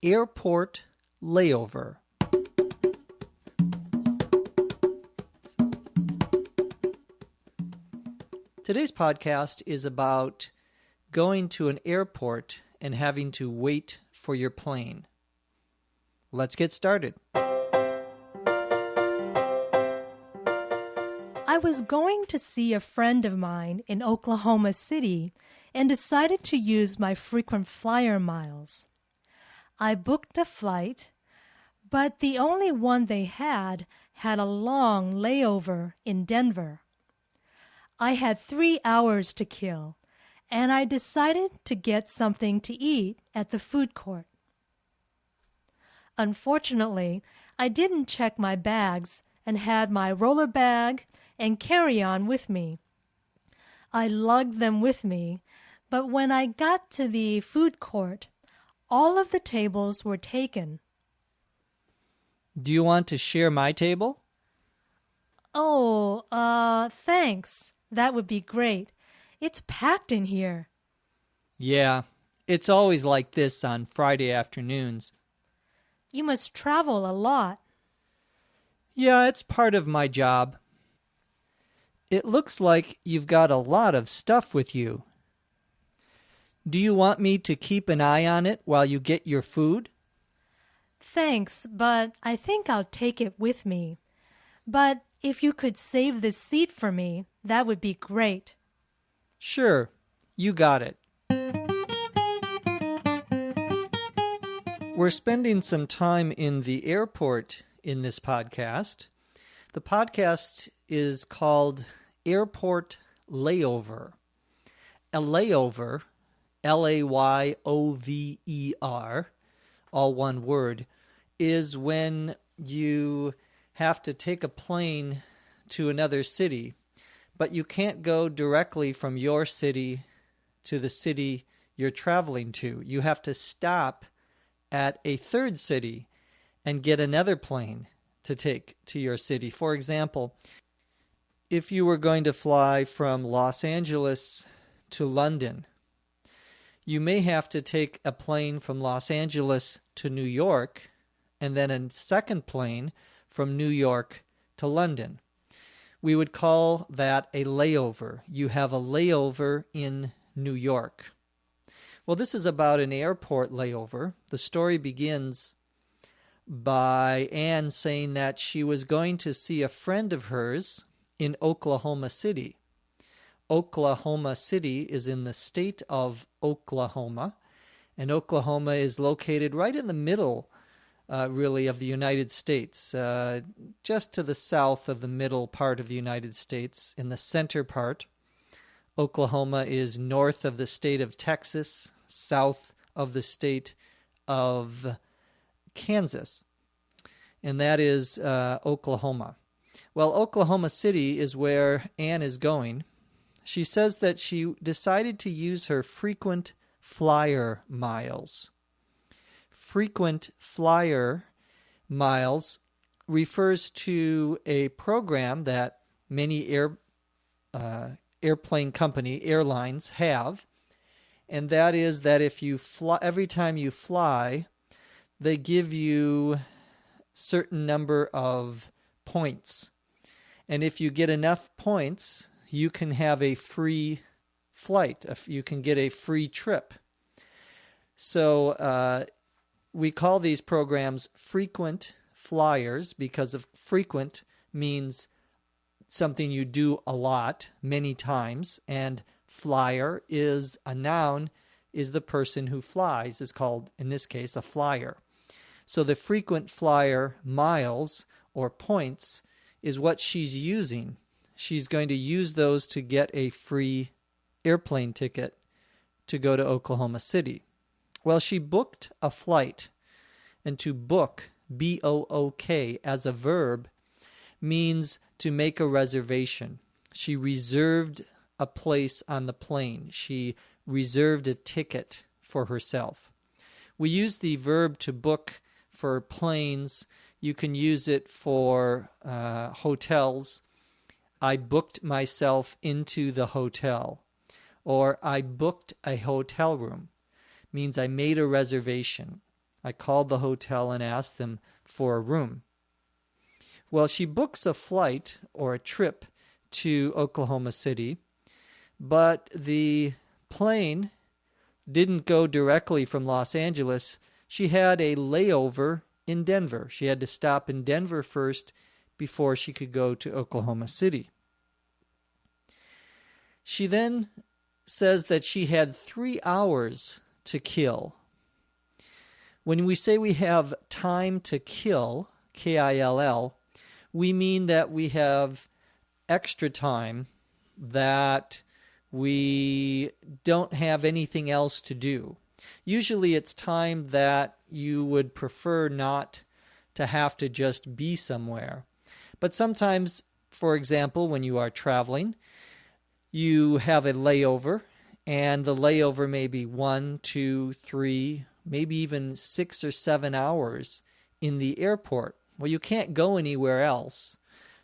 Airport Layover. Today's podcast is about going to an airport and having to wait for your plane. Let's get started. I was going to see a friend of mine in Oklahoma City and decided to use my frequent flyer miles. I booked a flight, but the only one they had a long layover in Denver. I had 3 hours to kill, and I decided to get something to eat at the food court. Unfortunately, I didn't check my bags and had my roller bag and carry-on with me. I lugged them with me, but when I got to the food court, all of the tables were taken. Do you want to share my table? Oh, thanks. That would be great. It's packed in here. Yeah, it's always like this on Friday afternoons. You must travel a lot. Yeah, it's part of my job. It looks like you've got a lot of stuff with you. Do you want me to keep an eye on it while you get your food? Thanks, but I think I'll take it with me. But if you could save this seat for me, that would be great. Sure, you got it. We're spending some time in the airport in this podcast. The podcast is called Airport Layover. A layover, Layover, all one word, is when you have to take a plane to another city, but you can't go directly from your city to the city you're traveling to. You have to stop at a third city and get another plane to take to your city. For example, if you were going to fly from Los Angeles to London, you may have to take a plane from Los Angeles to New York and then a second plane from New York to London. We would call that a layover. You have a layover in New York. Well, this is about an airport layover. The story begins by Anne saying that she was going to see a friend of hers in Oklahoma City. Oklahoma City is in the state of Oklahoma, and Oklahoma is located right in the middle, really, of the United States, just to the south of the middle part of the United States. In the center part, Oklahoma is north of the state of Texas, south of the state of Kansas, and that is Oklahoma. Well, Oklahoma City is where Anne is going. She says that she decided to use her frequent flyer miles. Frequent flyer miles refers to a program that many airplane company airlines have, and that is that if you fly, every time you fly, they give you certain number of points, and if you get enough points, you can have a free flight. You can get a free trip. So we call these programs frequent flyers because of frequent means something you do a lot, many times, and flyer is a noun, is the person who flies, is called, in this case, a flyer. So the frequent flyer miles or points is what she's using. She's going to use those to get a free airplane ticket to go to Oklahoma City. Well, she booked a flight, and to book, B-O-O-K, as a verb, means to make a reservation. She reserved a place on the plane. She reserved a ticket for herself. We use the verb to book for planes. You can use it for hotels. I booked myself into the hotel. Or I booked a hotel room. Means I made a reservation. I called the hotel and asked them for a room. Well, she books a flight or a trip to Oklahoma City, but the plane didn't go directly from Los Angeles. She had a layover in Denver. She had to stop in Denver first before she could go to Oklahoma City. She then says that she had 3 hours to kill. When we say we have time to kill, K-I-L-L, we mean that we have extra time that we don't have anything else to do. Usually it's time that you would prefer not to have to just be somewhere. But sometimes, for example, when you are traveling, you have a layover, and the layover may be 1, 2, 3, maybe even 6 or 7 hours in the airport. Well, you can't go anywhere else,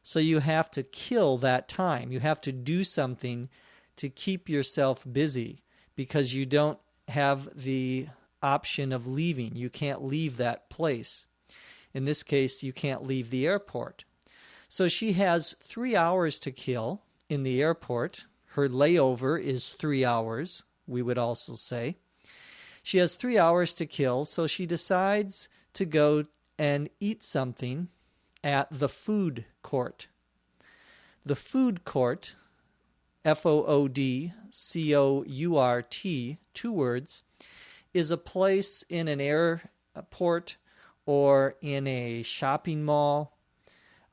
so you have to kill that time. You have to do something to keep yourself busy because you don't have the option of leaving. You can't leave that place. In this case, you can't leave the airport. So she has 3 hours to kill in the airport. Her layover is 3 hours, we would also say. She has 3 hours to kill, so she decides to go and eat something at the food court. The food court, F-O-O-D-C-O-U-R-T, 2 words, is a place in an airport or in a shopping mall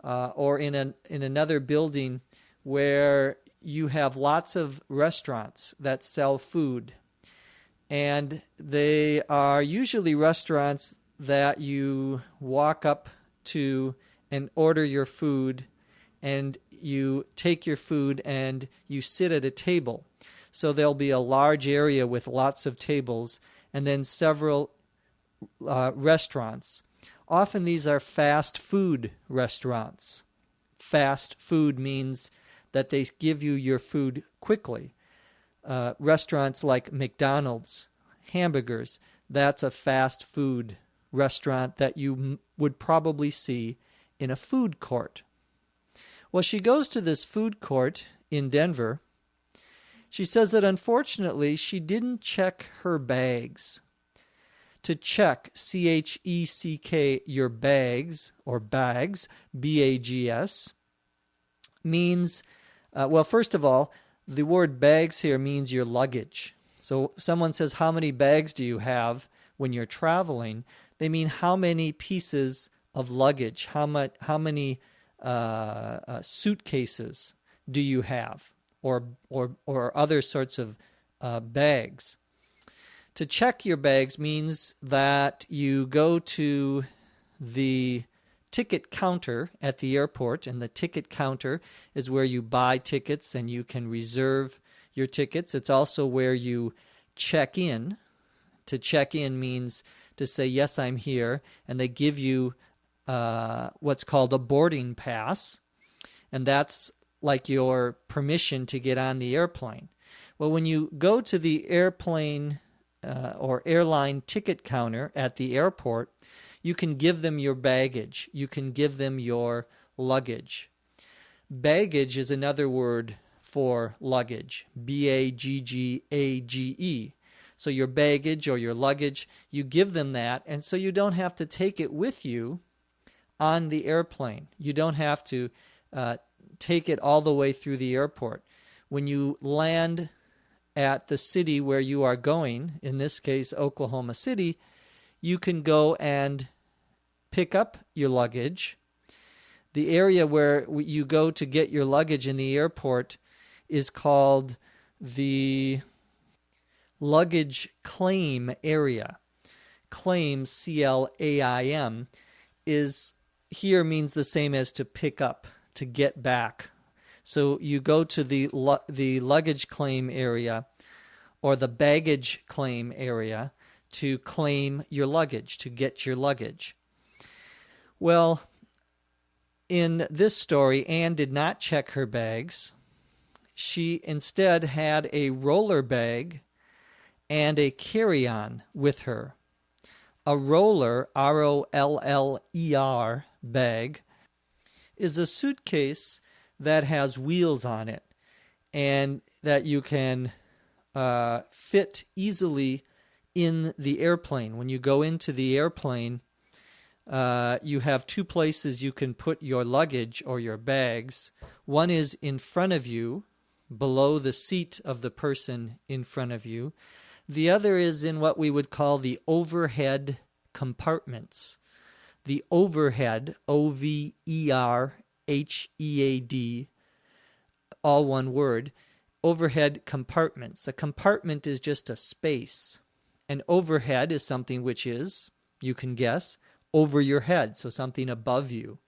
or in another building where you have lots of restaurants that sell food. And they are usually restaurants that you walk up to and order your food, and you take your food and you sit at a table. So there'll be a large area with lots of tables and then several restaurants. Often these are fast food restaurants. Fast food means that they give you your food quickly. Restaurants like McDonald's, hamburgers, that's a fast food restaurant that you would probably see in a food court. Well, she goes to this food court in Denver. She says that unfortunately she didn't check her bags. To check, C-H-E-C-K, your bags, or bags, B-A-G-S, means, well, first of all, the word bags here means your luggage. So someone says, how many bags do you have when you're traveling? They mean how many pieces of luggage, how many suitcases do you have, or other sorts of bags. To check your bags means that you go to the ticket counter at the airport, and the ticket counter is where you buy tickets and you can reserve your tickets. It's also where you check in. To check in means to say, yes, I'm here, and they give you what's called a boarding pass, and that's like your permission to get on the airplane. Well, when you go to the airplane or airline ticket counter at the airport, you can give them your baggage. You can give them your luggage. Baggage is another word for luggage, B-A-G-G-A-G-E. So your baggage or your luggage, you give them that, and so you don't have to take it with you on the airplane. You don't have to take it all the way through the airport. When you land at the city where you are going, in this case, Oklahoma City, you can go and pick up your luggage. The area where you go to get your luggage in the airport is called the luggage claim area. Claim, C-L-A-I-M, is here means the same as to pick up, to get back. So you go to the luggage claim area or the baggage claim area to claim your luggage, to get your luggage. Well, in this story, Anne did not check her bags. She instead had a roller bag and a carry-on with her. A roller, R-O-L-L-E-R, bag is a suitcase that has wheels on it and that you can fit easily in the airplane. When you go into the airplane, you have two places you can put your luggage or your bags. One is in front of you, below the seat of the person in front of you. The other is in what we would call the overhead compartments. The overhead, O-V-E-R-H-E-A-D, all one word, overhead compartments. A compartment is just a space. An overhead is something which is, you can guess, over your head, so something above you.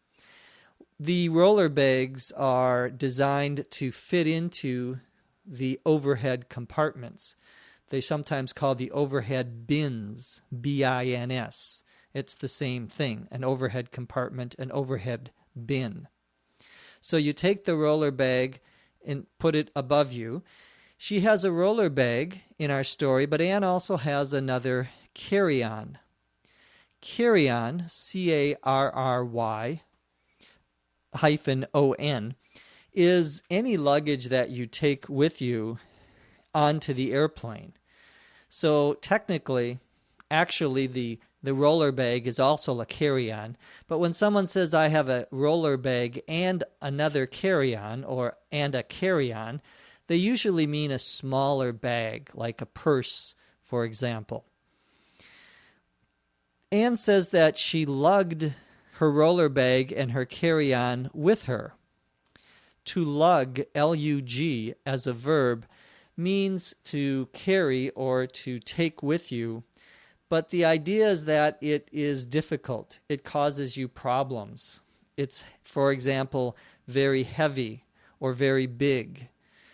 The roller bags are designed to fit into the overhead compartments. They sometimes call the overhead bins, B-I-N-S. It's the same thing, an overhead compartment, an overhead bin. So you take the roller bag and put it above you. She has a roller bag in our story, but Anne also has another carry-on. Carry-on, C-A-R-R-Y -O-N, is any luggage that you take with you onto the airplane. So technically, actually, the roller bag is also a carry-on. But when someone says, I have a roller bag and another carry-on, and a carry-on, they usually mean a smaller bag, like a purse, for example. Anne says that she lugged her roller bag and her carry-on with her. To lug, L-U-G, as a verb, means to carry or to take with you, but the idea is that it is difficult. It causes you problems. It's, for example, very heavy or very big.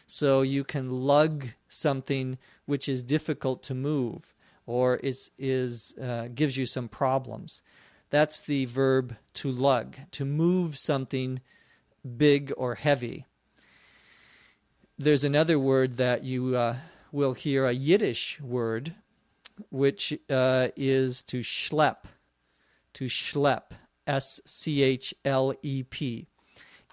So you can lug something which is difficult to move or gives you some problems. That's the verb to lug, to move something big or heavy. There's another word that you will hear, a Yiddish word, which is to schlep, S-C-H-L-E-P.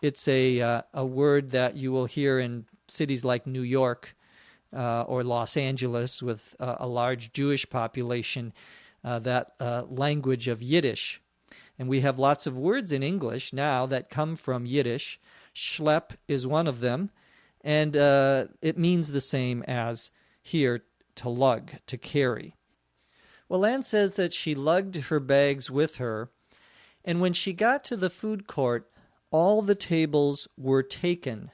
It's a word that you will hear in cities like New York or Los Angeles with a large Jewish population, that language of Yiddish. And we have lots of words in English now that come from Yiddish. Schlep is one of them. And it means the same as here, to lug, to carry. Well, Anne says that she lugged her bags with her, and when she got to the food court, all the tables were taken.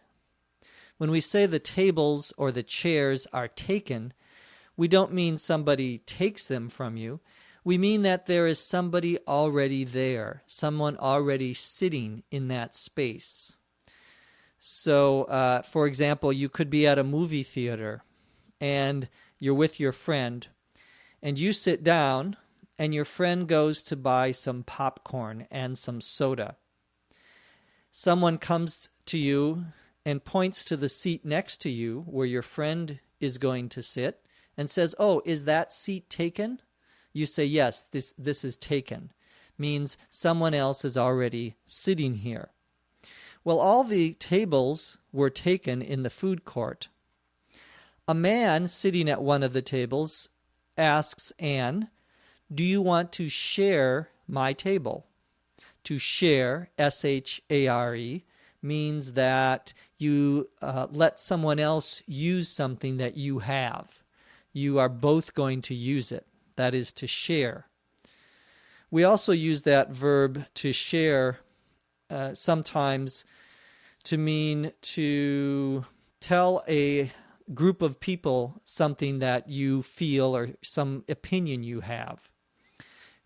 When we say the tables or the chairs are taken, we don't mean somebody takes them from you. We mean that there is somebody already there, someone already sitting in that space. So, for example, you could be at a movie theater and you're with your friend and you sit down and your friend goes to buy some popcorn and some soda. Someone comes to you and points to the seat next to you where your friend is going to sit and says, "Oh, is that seat taken?" You say, "Yes, this is taken." Means someone else is already sitting here. Well, all the tables were taken in the food court. A man sitting at one of the tables asks Anne, "Do you want to share my table?" To share, S-H-A-R-E, means that you let someone else use something that you have. You are both going to use it. That is to share. We also use that verb to share sometimes to mean to tell a group of people something that you feel or some opinion you have.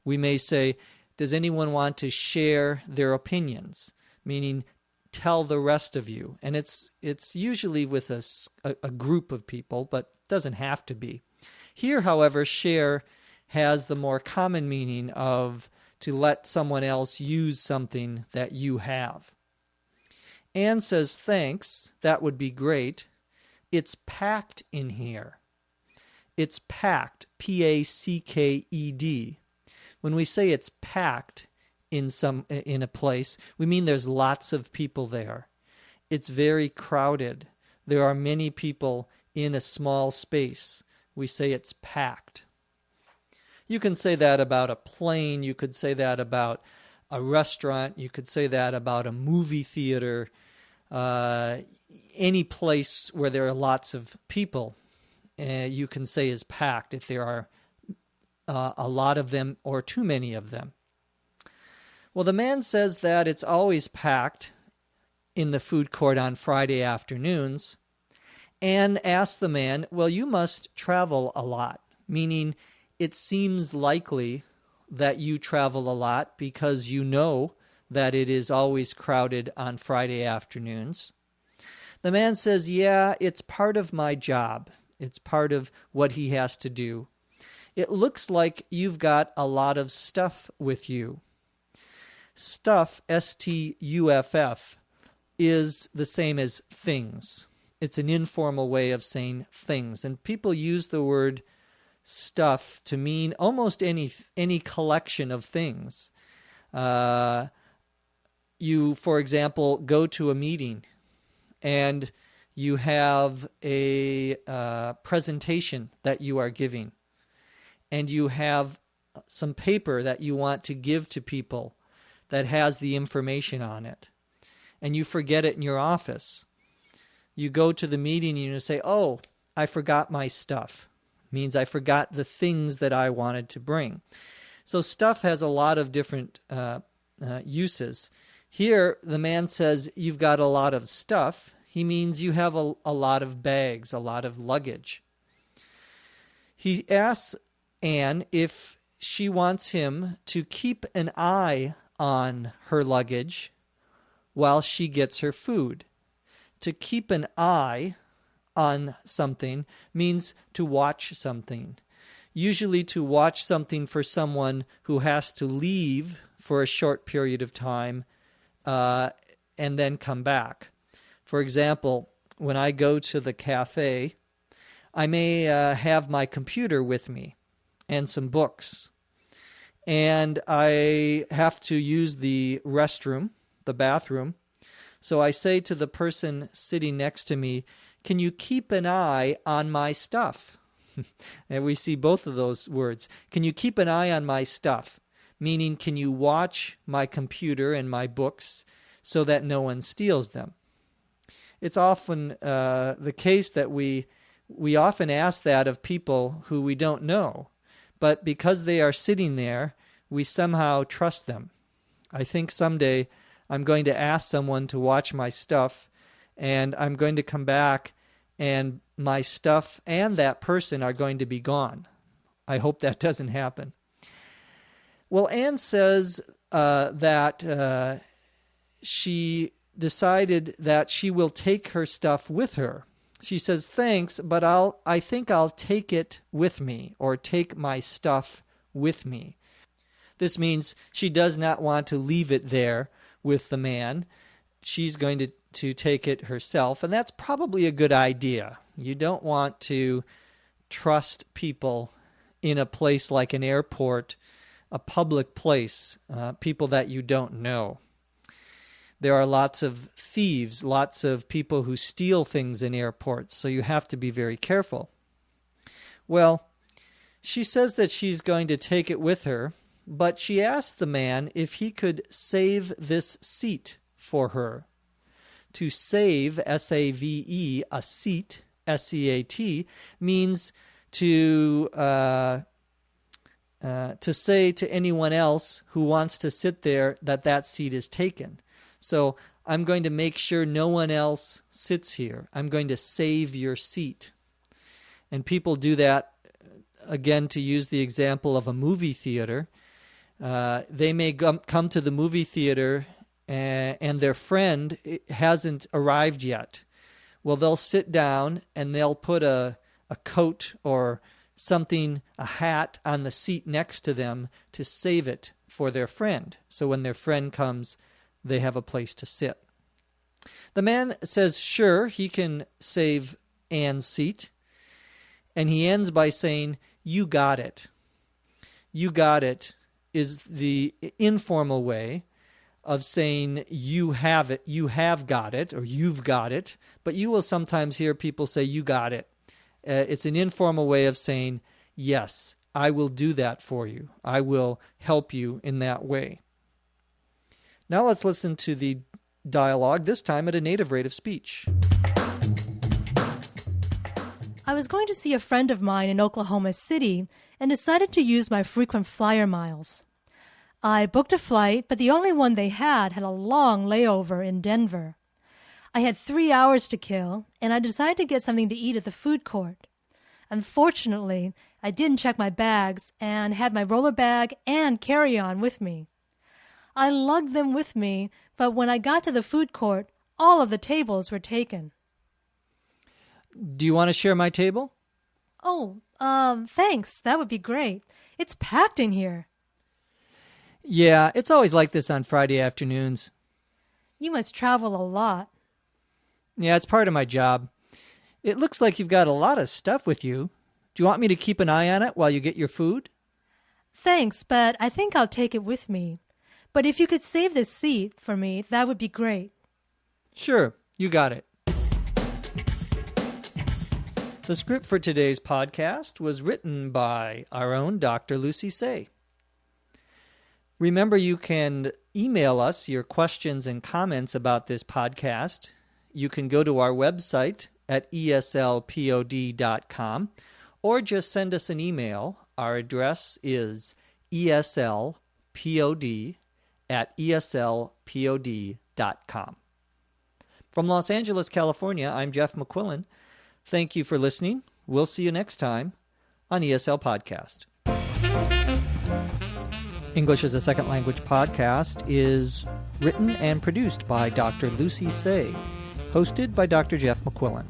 We may say, "Does anyone want to share their opinions?" Meaning tell the rest of you. And it's usually with a group of people, but doesn't have to be. Here, however, share has the more common meaning of to let someone else use something that you have. Anne says, "Thanks, that would be great. It's packed in here." It's packed, P-A-C-K-E-D. When we say it's packed in a place, we mean there's lots of people there. It's very crowded. There are many people in a small space. We say it's packed. You can say that about a plane. You could say that about a restaurant. You could say that about a movie theater. Any place where there are lots of people, you can say is packed if there are a lot of them or too many of them. Well, the man says that it's always packed in the food court on Friday afternoons, and asks the man, well, you must travel a lot, meaning it seems likely that you travel a lot because you know that it is always crowded on Friday afternoons. The man says, yeah, it's part of my job. It's part of what he has to do. It looks like you've got a lot of stuff with you. Stuff, S-T-U-F-F, is the same as things. It's an informal way of saying things. And people use the word stuff to mean almost any collection of things. You, for example, go to a meeting and you have a presentation that you are giving, and you have some paper that you want to give to people that has the information on it, and you forget it in your office. You go to the meeting and you say, oh, I forgot my stuff. Means I forgot the things that I wanted to bring. So stuff has a lot of different uses. Here, the man says, you've got a lot of stuff. He means you have a lot of bags, a lot of luggage. He asks Anne if she wants him to keep an eye on her luggage while she gets her food. To keep an eye on something means to watch something. Usually to watch something for someone who has to leave for a short period of time and then come back. For example, when I go to the cafe, I may have my computer with me and some books. And I have to use the restroom, the bathroom. So I say to the person sitting next to me, can you keep an eye on my stuff? And we see both of those words. Can you keep an eye on my stuff? Meaning, can you watch my computer and my books so that no one steals them? It's often the case that we often ask that of people who we don't know. But because they are sitting there, we somehow trust them. I think someday I'm going to ask someone to watch my stuff, and I'm going to come back, and my stuff and that person are going to be gone. I hope that doesn't happen. Well, Anne says that she decided that she will take her stuff with her. She says, thanks, but I think I'll take it with me, or take my stuff with me. This means she does not want to leave it there with the man. She's going to take it herself, and that's probably a good idea. You don't want to trust people in a place like an airport, a public place, people that you don't know. There are lots of thieves, lots of people who steal things in airports, so you have to be very careful. Well, she says that she's going to take it with her, but she asks the man if he could save this seat for her. To save, S-A-V-E, a seat, S-E-A-T, means to say to anyone else who wants to sit there that seat is taken. So I'm going to make sure no one else sits here. I'm going to save your seat. And people do that, again, to use the example of a movie theater. They may come to the movie theater and their friend hasn't arrived yet. Well, they'll sit down and they'll put a coat or something, a hat on the seat next to them to save it for their friend. So when their friend comes, they have a place to sit. The man says, sure, he can save Anne's seat. And he ends by saying, you got it. You got it. is the informal way of saying you have it, you have got it, or you've got it, but you will sometimes hear people say you got it. It's an informal way of saying, yes, I will do that for you. I will help you in that way. Now let's listen to the dialogue, this time at a native rate of speech. I was going to see a friend of mine in Oklahoma City and decided to use my frequent flyer miles. I booked a flight, but the only one they had a long layover in Denver. I had 3 hours to kill, and I decided to get something to eat at the food court. Unfortunately, I didn't check my bags and had my roller bag and carry-on with me. I lugged them with me, but when I got to the food court, all of the tables were taken. Do you want to share my table? Oh, thanks. That would be great. It's packed in here. Yeah, it's always like this on Friday afternoons. You must travel a lot. Yeah, it's part of my job. It looks like you've got a lot of stuff with you. Do you want me to keep an eye on it while you get your food? Thanks, but I think I'll take it with me. But if you could save this seat for me, that would be great. Sure, you got it. The script for today's podcast was written by our own Dr. Lucy Say. Remember, you can email us your questions and comments about this podcast. You can go to our website at eslpod.com or just send us an email. Our address is eslpod@eslpod.com. From Los Angeles, California, I'm Jeff McQuillan. Thank you for listening. We'll see you next time on ESL Podcast. English as a Second Language podcast is written and produced by Dr. Lucy Say, hosted by Dr. Jeff McQuillan.